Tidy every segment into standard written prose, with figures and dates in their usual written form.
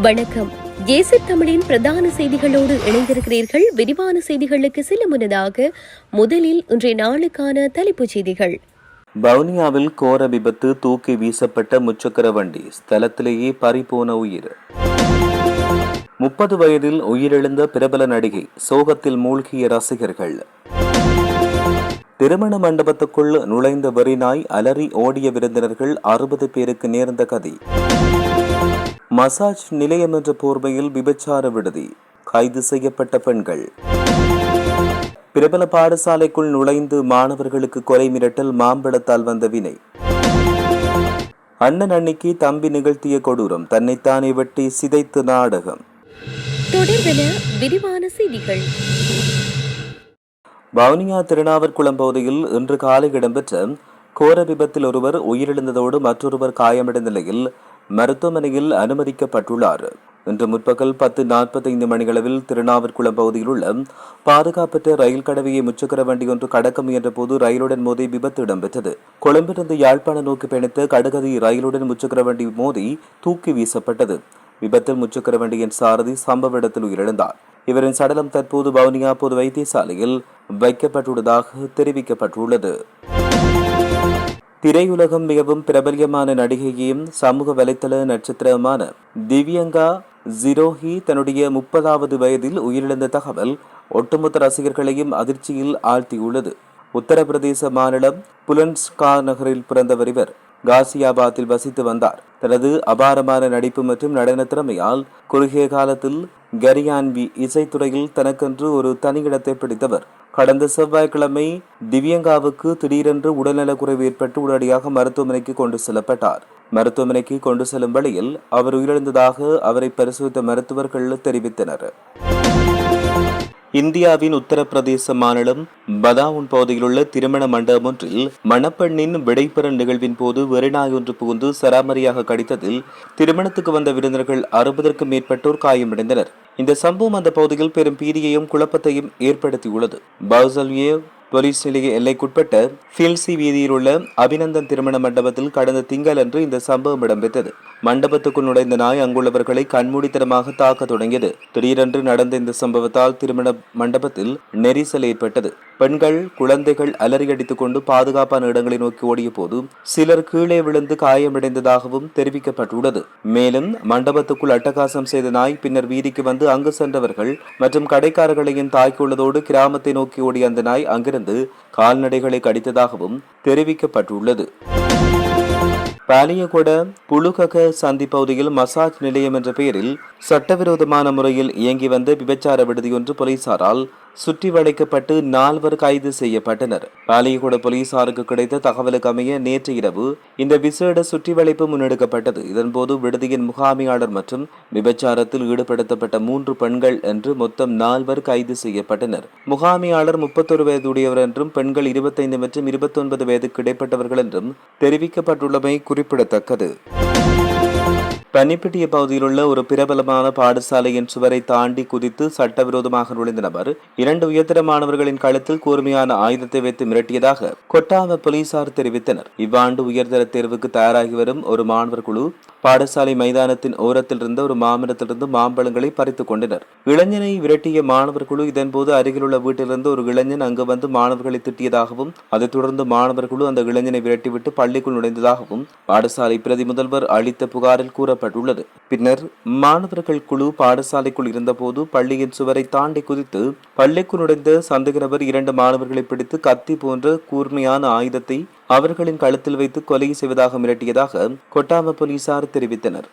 வணக்கம். ஏசி தமிழின் பிரதான செய்திகளோடு இணைந்திருக்கிறீர்கள். விரிவான செய்திகளுக்கு செல்ல முன்னதாக முதலில் இன்றைய நாளுக்கான தலைப்புச் செய்திகள். வவுனியாவில் கோர விபத்து, தூக்கி வீசப்பட்ட முச்சக்கர வண்டி, ஸ்தலத்திலேயே பறிபோன உயிர். 30 வயதில் உயிரிழந்த பிரபல நடிகை, சோகத்தில் மூழ்கிய ரசிகர்கள். திருமண மண்டபத்துக்குள் நுழைந்த வெறிநாய், அலறி ஓடிய விருந்தினர்கள், 60 பேருக்கு நேர்ந்த கதி. மசாஜ் நிலையம் என்ற போர்வையில் விபச்சார விடுதி, கைது செய்யப்பட்ட பெண்கள். பிரபல பாடசாலைக்குள் நுழைந்து மாணவர்களுக்கு கொலை மிரட்டல், மாம்பழத்தால் வந்த வினை. அண்ணன் அன்னிக்கு தம்பி நிகழ்த்திய கொடூரம், தன்னைத்தானே வெட்டி சிதைத்து நாடகம். தொடர்பென விரிவான செய்திகள். வவுனியா திருநாவற்குளம் பகுதியில் இன்று காலை இடம்பெற்ற கோர விபத்தில் ஒருவர் உயிரிழந்ததோடு மற்றொருவர் காயமடைந்த நிலையில் மருத்துவமனையில் அனுமதிக்கப்பட்டுள்ளார். இன்று முற்பகல் 10:45 மணியளவில் திருநாவற்குளம் பகுதியில் உள்ள பாதுகாப்பற்ற ரயில் கடவையை முச்சக்கர வண்டி ஒன்று கடக்க முயன்ற போது ரயிலுடன் மோதி விபத்து இடம்பெற்றது. கொழும்பிலிருந்து யாழ்ப்பாணம் நோக்கி பயணித்த கடுகதி ரயிலுடன் முச்சக்கர வண்டி மோதி தூக்கி வீசப்பட்டது. விபத்தில் முச்சக்கர வண்டியின் சாரதி சம்பவ இடத்தில் உயிரிழந்தார். இவரின் சடலம் தற்போது வவுனியா பொது வைத்தியசாலையில் வைக்கப்பட்டுள்ளதாக தெரிவிக்கப்பட்டுள்ளது. திரையுலகம் மிகவும் பிரபல்யமான நடிகையும் சமூக வலைத்தள நட்சத்திரமான திவ்யங்கா ஜிரோஹி தன்னுடைய 30வது வயதில் உயிரிழந்த தகவல் ஒட்டுமொத்த ரசிகர்களையும் அதிர்ச்சியில் ஆழ்த்தியுள்ளது. உத்தரப்பிரதேச மாநிலம் புலன்ஸ்கா நகரில் பிறந்தவர் இவர். காசியாபாத்தில் வசித்து வந்தார். தனது அபாரமான நடிப்பு மற்றும் நடன திறமையால் குறுகிய காலத்தில் கரியான்வி இசைத்துறையில் தனக்கென்று ஒரு தனியிடத்தை பிடித்தவர். கடந்த செவ்வாய்க்கிழமை திவ்யங்காவுக்கு திடீரென்று உடல்நலக்குறைவு ஏற்பட்டு உடனடியாக மருத்துவமனைக்கு கொண்டு செல்லப்பட்டார். மருத்துவமனைக்கு கொண்டு செல்லும் வழியில் அவர் உயிரிழந்ததாக அவரை பரிசோதித்த மருத்துவர்கள் தெரிவித்தனர். இந்தியாவின் உத்தரப்பிரதேச மாநிலம் பதாவுன் பகுதியில் உள்ள திருமண மண்டபம் ஒன்றில் மணப்பெண்ணின் விடைபெறும் நிகழ்வின் போது வெறிநாய் ஒன்று புகுந்து சராமரியாக கடித்ததில் திருமணத்துக்கு வந்த விருந்தினர்கள் 60க்கும் மேற்பட்டோர் காயமடைந்தனர். இந்த சம்பவம் அந்த பகுதியில் பெரும் பீதியையும் குழப்பத்தையும் ஏற்படுத்தியுள்ளது. பௌசல்யே போலீஸ் நிலைய எல்லைக்குட்பட்ட பில்சி வீதியில் உள்ள அபிநந்தன் திருமண மண்டபத்தில் கடந்த திங்களன்று இந்த சம்பவம் இடம்பெற்றது. மண்டபத்துக்குள் நுழைந்த நாய் அங்குள்ளவர்களை கண்மூடித்தனமாக தாக்க தொடங்கியது. திடீரென்று நடந்த இந்த சம்பவத்தால் திருமண மண்டபத்தில் நெரிசல் ஏற்பட்டது. பெண்கள், குழந்தைகள் அலறியடித்துக் கொண்டு பாதுகாப்பான இடங்களை நோக்கி ஓடிய போது சிலர் கீழே விழுந்து காயமடைந்ததாகவும் தெரிவிக்கப்பட்டுள்ளது. மேலும் மண்டபத்துக்குள் அட்டகாசம் செய்த நாய் பின்னர் வீதிக்கு வந்து அங்கு சென்றவர்கள் மற்றும் கடைக்காரர்களையும் தாக்கியுள்ளதோடு கிராமத்தை நோக்கி ஓடிய அந்த நாய் அங்கிருந்து கால்நடைகளை கடித்ததாகவும் தெரிவிக்கப்பட்டுள்ளது. பாலியகொட புலுகக சந்தி பகுதியில் மசாஜ் நிலையம் என்ற பெயரில் சட்டவிரோதமான முறையில் இயங்கி வந்த விபச்சார விடுதியொன்று போலீசாரால் சுற்றி வளைக்கப்பட்டு 4 கைது செய்யப்பட்டனர். பாலியகொட போலீசாருக்கு கிடைத்த தகவலுக்கு அமைய நேற்று இரவு இந்த விசேட சுற்றி வளைப்பு முன்னெடுக்கப்பட்டது. இதன்போது விடுதியின் முகாமியாளர் மற்றும் விபச்சாரத்தில் ஈடுபடுத்தப்பட்ட 3 பெண்கள் என்று மொத்தம் 4 கைது செய்யப்பட்டனர். முகாமியாளர் 31 வயதுடையவர் என்றும் பெண்கள் 25 மற்றும் 29 வயதுக்கு இடைப்பட்டவர்கள் என்றும் தெரிவிக்கப்பட்டுள்ளமை குறிப்பிடத்தக்கது. பன்னிப்பட்டிய பகுதியில் உள்ள ஒரு பிரபலமான பாடசாலையின் சுவரை தாண்டி குதித்து சட்டவிரோதமாக நுழைந்த நபர் 2 உயர்தர மாணவர்களின் கழுத்தில் கூர்மையான ஆயுதத்தை வைத்து மிரட்டியதாக கொட்டாவ போலீசார் தெரிவித்தனர். இவ்வாண்டு உயர்தர தேர்வுக்கு தயாராகி வரும் ஒரு மாணவர் குழு பாடசாலை மைதானத்தின் ஓரத்தில் இருந்த ஒரு மாமரத்திலிருந்து மாம்பழங்களை பறித்துக் கொண்டனர். இளைஞனை விரட்டிய மாணவர் குழு இதன்போது அருகிலுள்ள வீட்டிலிருந்து ஒரு இளைஞன் அங்கு வந்து மாணவர்களை திட்டியதாகவும் அதைத் தொடர்ந்து மாணவர் குழு அந்த இளைஞனை விரட்டிவிட்டு பள்ளிக்குள் நுழைந்ததாகவும் பாடசாலை பிரதி முதல்வர் அளித்த புகாரில் கூறப்பட்டுள்ளது. பின்னர் மாணவர்கள் குழு பாடசாலைக்குள் இருந்தபோது பள்ளியின் சுவரை தாண்டி குதித்து பள்ளிக்குள் நுழைந்த சந்தேக நபர் 2 மாணவர்களை பிடித்து கத்தி போன்ற கூர்மையான ஆயுதத்தை அவர்களின் கழுத்தில் வைத்து கொலை செய்வதாக மிரட்டியதாக கொட்டாம போலீசார் தெரிவித்தனர்.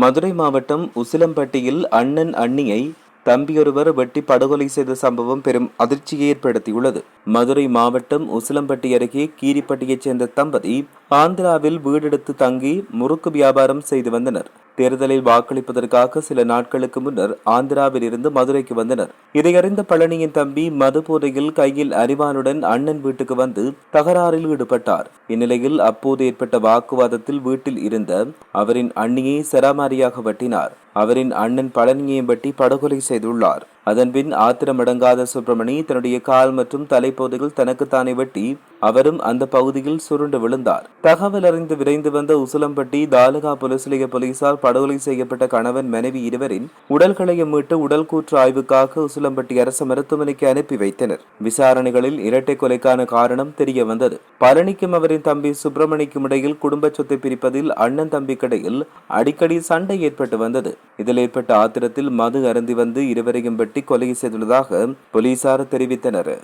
மதுரை மாவட்டம் உசிலம்பட்டியில் அண்ணன் அண்ணியை தம்பியொருவர் வெட்டி படுகொலை செய்த சம்பவம் பெரும் அதிர்ச்சியை ஏற்படுத்தியுள்ளது. மதுரை மாவட்டம் உசிலம்பட்டி அருகே கீரிப்பட்டியைச் சேர்ந்த தம்பதி ஆந்திராவில் வீடெடுத்து தங்கி முறுக்கு வியாபாரம் செய்து வந்தனர். தேர்தலில் வாக்களிப்பதற்காக சில நாட்களுக்கு முன்னர் ஆந்திராவில் இருந்து மதுரைக்கு வந்தனர். இதையறிந்த பழனியின் தம்பி மது போதையில் கையில் அரிவாளுடன் அண்ணன் வீட்டுக்கு வந்து தகராறில் ஈடுபட்டார். இந்நிலையில் அப்போது ஏற்பட்ட வாக்குவாதத்தில் வீட்டில் இருந்த அவரின் அண்ணியை சராமாரியாக வெட்டினார். அவரின் அண்ணன் பழனியை வெட்டி படுகொலை செய்துள்ளார். அதன்பின் ஆத்திரமடங்காத சுப்பிரமணி தன்னுடைய கால் மற்றும் தலைப்பகுதிகள் தனக்குத்தானே வெட்டி அவரும் அந்த பகுதியில் சுருண்டு விழுந்தார். தகவல் அறிந்து விரைந்து வந்த உசிலம்பட்டி தாலுகா போலீஸ் நிலைய போலீசார் படுகொலை செய்யப்பட்ட கணவன் மனைவி இருவரின் உடல்களையும் மீட்டு உடல் கூற்று ஆய்வுக்காக உசிலம்பட்டி அரசு மருத்துவமனைக்கு அனுப்பி வைத்தனர். விசாரணைகளில் இரட்டை கொலைக்கான காரணம் தெரிய வந்தது. பழனிக்கும் அவரின் தம்பி சுப்பிரமணிக்கும் இடையில் குடும்ப சொத்தை பிரிப்பதில் அண்ணன் தம்பிக்கிடையில் அடிக்கடி சண்டை ஏற்பட்டு வந்தது. இதில் ஏற்பட்ட ஆத்திரத்தில் மது அருந்தி வந்து இருவரையும் வெட்டி கொலை செய்துள்ளதாக போலீசார் தெரிவித்தனர்.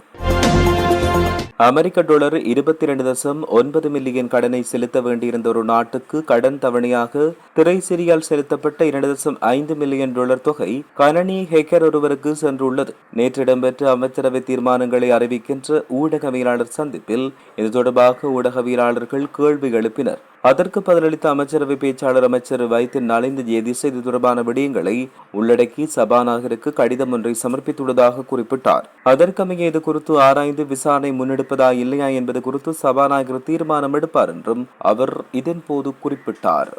அமெரிக்க டாலர் 22.9 மில்லியன் கடனை செலுத்த வேண்டியிருந்த ஒரு நாட்டுக்கு கடன் தவணையாக திரைசீரியால் செலுத்தப்பட்ட 2.5 மில்லியன் டாலர் தொகை கணனி ஹேக்கர் ஒருவருக்கு சென்றுள்ளது. நேற்று இடம்பெற்ற அமைச்சரவை தீர்மானங்களை அறிவிக்கின்ற ஊடகவியலாளர் சந்திப்பில் இது தொடர்பாக ஊடகவியலாளர்கள் கேள்வி எழுப்பினர். அதற்கு பதிலளித்த அமைச்சரவை பேச்சாளர் அமைச்சர் வைத்திய நலிந்த ஜேதிஸ் இது தொடர்பான விடயங்களை உள்ளடக்கி சபாநாயகருக்கு கடிதம் ஒன்றை சமர்ப்பித்துள்ளதாக குறிப்பிட்டார். அதற்கமைய இது குறித்து ஆராய்ந்து விசாரணை முன்னெடுப்பதா இல்லையா என்பது குறித்து சபாநாயகர் தீர்மானம் எடுப்பார் என்றும் அவர் இதன்போது குறிப்பிட்டார்.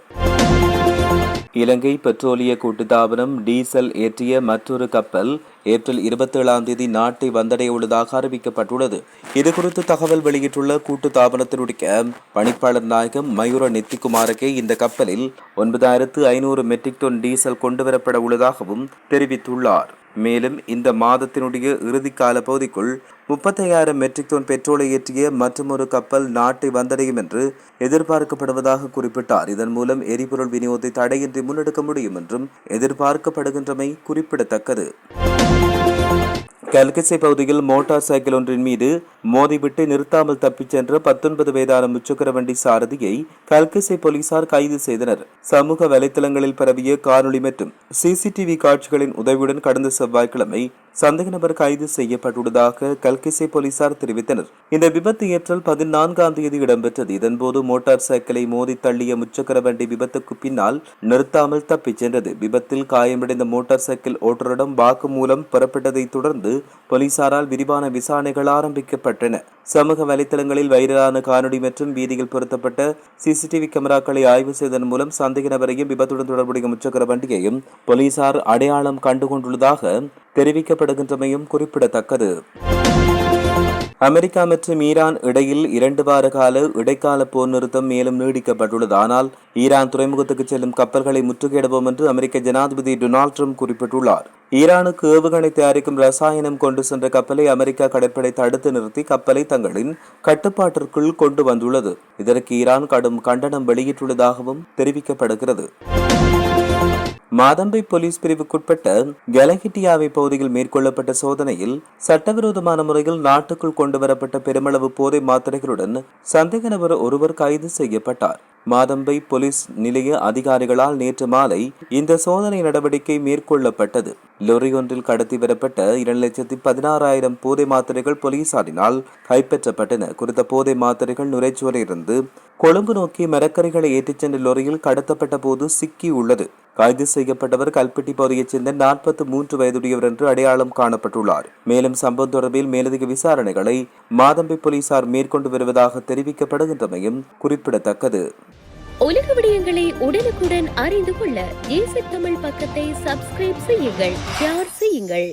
இலங்கை பெட்ரோலிய கூட்டுத்தாபனம் டீசல் ஏற்றிய மற்றொரு கப்பல் ஏப்ரல் 27 நாட்டை வந்தடைய உள்ளதாக அறிவிக்கப்பட்டுள்ளது. இதுகுறித்து தகவல் வெளியிட்டுள்ள கூட்டுத்தாபனத்தினுடைய பணிப்பாளர் நாயகம் மயூர நெத்திக்குமாரகே இந்த கப்பலில் 9500 மெட்ரிக் டன் டீசல் கொண்டுவரப்பட உள்ளதாகவும் தெரிவித்துள்ளார். மேலும் இந்த மாதத்தினுடைய இறுதிக்கால பகுதிக்குள் 35,000 மெட்ரிக் டன் பெட்ரோலை ஏற்றிய மற்றொரு கப்பல் நாட்டை வந்தடையும் என்று எதிர்பார்க்கப்படுவதாக குறிப்பிட்டார். இதன் மூலம் எரிபொருள் விநியோகத்தை தடையின்றி முன்னெடுக்க முடியும் என்றும் எதிர்பார்க்கப்படுகின்றமை குறிப்பிடத்தக்கது. கல்கிசை பகுதியில் மோட்டார் சைக்கிள் ஒன்றின் மீது மோதிவிட்டு நிறுத்தாமல் தப்பிச் சென்ற 19 வயதான முச்சக்கர வண்டி சாரதியை கல்கிசை போலீசார் கைது செய்தனர். சமூக வலைதளங்களில் பரவிய காணொளி மற்றும் சிசிடிவி காட்சிகளின் உதவியுடன் கடந்த செவ்வாய்க்கிழமை சந்தேக நபர் கைது செய்யப்பட்டுள்ளதாக கல்கிசை போலீசார் தெரிவித்தனர். இந்த விபத்து ஏப்ரல் 14 இடம்பெற்றது. இதன்போது மோட்டார் சைக்கிளை மோதி தள்ளிய முச்சக்கர வண்டி விபத்துக்கு பின்னால் நிறுத்தாமல் தப்பிச் சென்றது. விபத்தில் காயமடைந்த மோட்டார் சைக்கிள் ஓட்டுநரிடம் வாக்குமூலம் பெறப்பட்டதை தொடர்ந்து போலீசாரால் விரிவான விசாரணைகள் ஆரம்பிக்கப்பட்டன. சமூக வலைதளங்களில் வைரலான காணொலி மற்றும் வீதியில் பொருத்தப்பட்ட சிசிடிவி கேமராக்களை ஆய்வு செய்ததன் மூலம் சந்தேக நபரையும் விபத்துடன் தொடர்புடைய முச்சக்கர வண்டியையும் போலீசார் அடையாளம் கண்டுகொண்டுள்ளதாக தெரிவிக்கப்படுகின்றமையும் குறிப்பிடத்தக்கது. அமெரிக்கா மற்றும் ஈரான் இடையில் 2 வார கால இடைக்கால போர் நிறுத்தம் மேலும் நீடிக்கப்பட்டுள்ளது. ஆனால் ஈரான் துறைமுகத்துக்கு செல்லும் கப்பல்களை முற்றுகையிடுவோம் என்று அமெரிக்க ஜனாதிபதி டொனால்ட் ட்ரம்ப் குறிப்பிட்டுள்ளார். ஈரானுக்கு ஏவுகணை தயாரிக்கும் ரசாயனம் கொண்டு சென்ற கப்பலை அமெரிக்கா கடற்படை தடுத்து நிறுத்தி கப்பலை தங்களின் கட்டுப்பாட்டிற்குள் கொண்டு வந்துள்ளது. இதற்கு ஈரான் கடும் கண்டனம் வெளியிட்டுள்ளதாகவும் தெரிவிக்கப்படுகிறது. மாதம்பை போலீஸ் பிரிவுக்குட்பட்ட கலகிட்டியாவை பகுதியில் மேற்கொள்ளப்பட்ட சோதனையில் சட்டவிரோதமான முறையில் நாட்டுக்குள் கொண்டுவரப்பட்ட பெருமளவு போதை மாத்திரைகளுடன் சந்தேக நபர் ஒருவர் கைது செய்யப்பட்டார். மாதம்பை போலீஸ் நிலைய அதிகாரிகளால் நேற்று மாலை இந்த சோதனை நடவடிக்கை மேற்கொள்ளப்பட்டது. லொரி ஒன்றில் கடத்தி வரப்பட்ட 2,16,000 போதை மாத்திரைகள் போலீசாரினால் கைப்பற்றப்பட்டன. குறித்த போதை மாத்திரைகள் நுரைச்சுவரிலிருந்து கொழும்பு நோக்கி மரக்கறிகளை ஏற்றிச் சென்ற லொரியில் கடத்தப்பட்ட போது சிக்கியுள்ளது. கைது செய்யப்பட்டவர் கல்பெட்டி பகுதியைச் சேர்ந்த 43 வயதுடையவர் என்று அடையாளம் காணப்பட்டுள்ளார். மேலும் சம்பவம் தொடர்பில் மேலதிக விசாரணைகளை மாதம்பை போலீசார் மேற்கொண்டு வருவதாக தெரிவிக்கப்படுகின்றமையும் குறிப்பிடத்தக்கது. உலக விடயங்களை உடனுக்குடன் அறிந்து கொள்ள ஏசி தமிழ் பக்கத்தை சப்ஸ்கிரைப் செய்யுங்கள், ஷேர் செய்யுங்கள்.